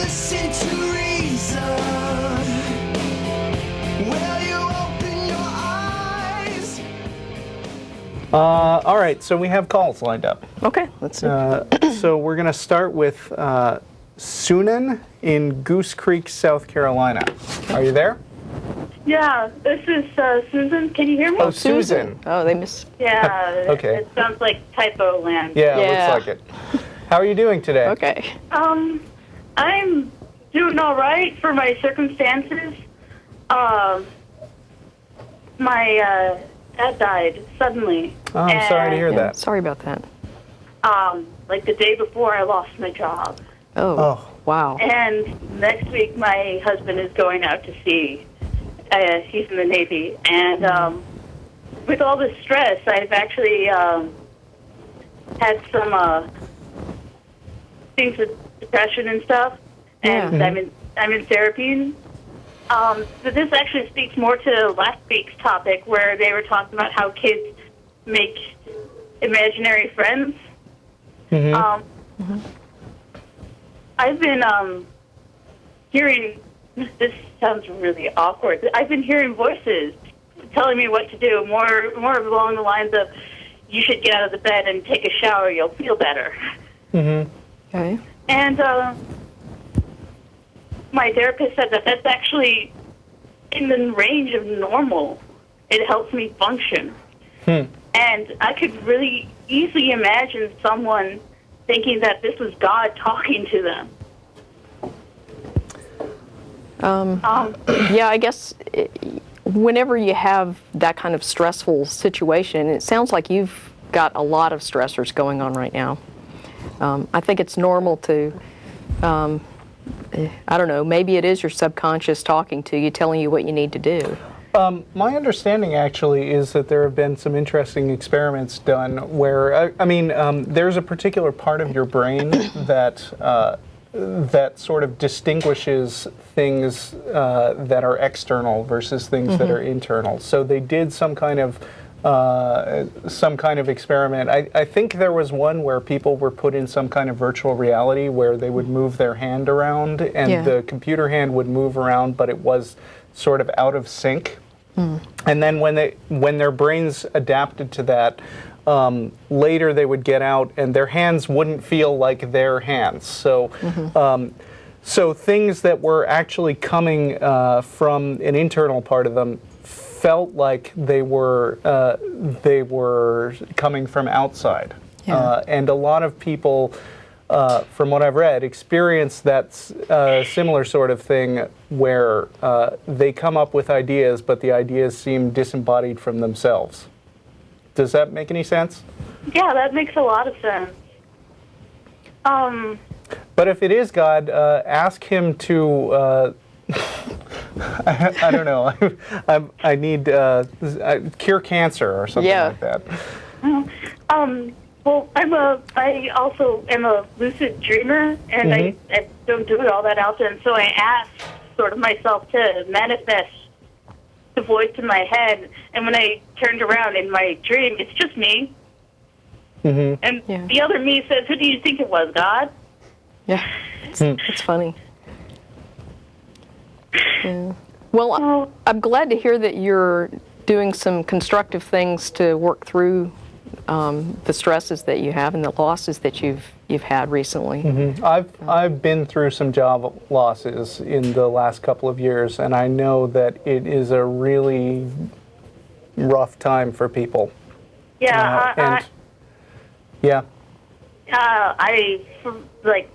listen to reason? Will you open your eyes? All right, so we have calls lined up. Okay, let's see. So we're going to start with Sunan in Goose Creek, South Carolina. Are you there? Yeah, this is Susan. Can you hear me? Oh, Susan. Oh, they miss. Yeah. Okay. It sounds like typo land. Yeah, Yeah. looks like it. How are you doing today? Okay. I'm doing all right for my circumstances. My dad died suddenly. Oh, I'm sorry to hear Yeah, that. sorry about that. Like the day before I lost my job. Oh, wow. And next week my husband is going out to sea. He's in the Navy. And with all this stress, I've actually had some things with depression and stuff. And Yeah. I'm in therapy. But this actually speaks more to last week's topic where they were talking about how kids make imaginary friends. I've been hearing, this sounds really awkward, I've been hearing voices telling me what to do, more along the lines of, you should get out of the bed and take a shower, you'll feel better. Okay. And my therapist said that that's actually in the range of normal. It helps me function. And I could really easily imagine someone thinking that this was God talking to them. Yeah, I guess whenever you have that kind of stressful situation, it sounds like you've got a lot of stressors going on right now. I think it's normal to, I don't know, maybe it is your subconscious talking to you, telling you what you need to do. My understanding actually is that there have been some interesting experiments done where, there's a particular part of your brain that that sort of distinguishes things that are external versus things that are internal. So they did some kind of experiment. I think there was one where people were put in some kind of virtual reality where they would move their hand around and the computer hand would move around, but it was sort of out of sync. And then when their brains adapted to that, later they would get out and their hands wouldn't feel like their hands. So, so things that were actually coming from an internal part of them felt like they were coming from outside. And a lot of people, from what I've read, experience that similar sort of thing where they come up with ideas, but the ideas seem disembodied from themselves. Does that make any sense? Yeah, that makes a lot of sense. But if it is God, ask him to, I don't know, I need cure cancer or something like that. Well, I also am a lucid dreamer, and I don't do it all that often, so I ask sort of myself to manifest the voice in my head, and when I turned around in my dream, it's just me. And the other me says, who do you think it was, God? Yeah, it's funny. Yeah. Well, I'm glad to hear that you're doing some constructive things to work through the stresses that you have and the losses that you've had recently. I've been through some job losses in the last couple of years, and I know that it is a really rough time for people. Yeah, I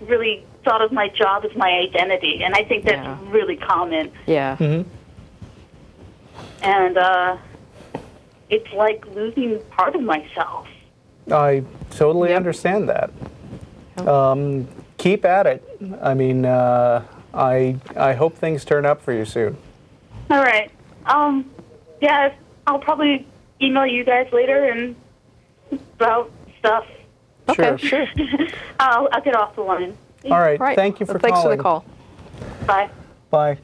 really thought of my job as my identity, and I think that's really common. Yeah. And it's like losing part of myself. I totally understand that. Keep at it. I mean, I hope things turn up for you soon. All right. Yeah, I'll probably email you guys later and about stuff. Okay, sure. I'll get off the line. All right. Thank you for calling. Thanks for the call. Bye. Bye.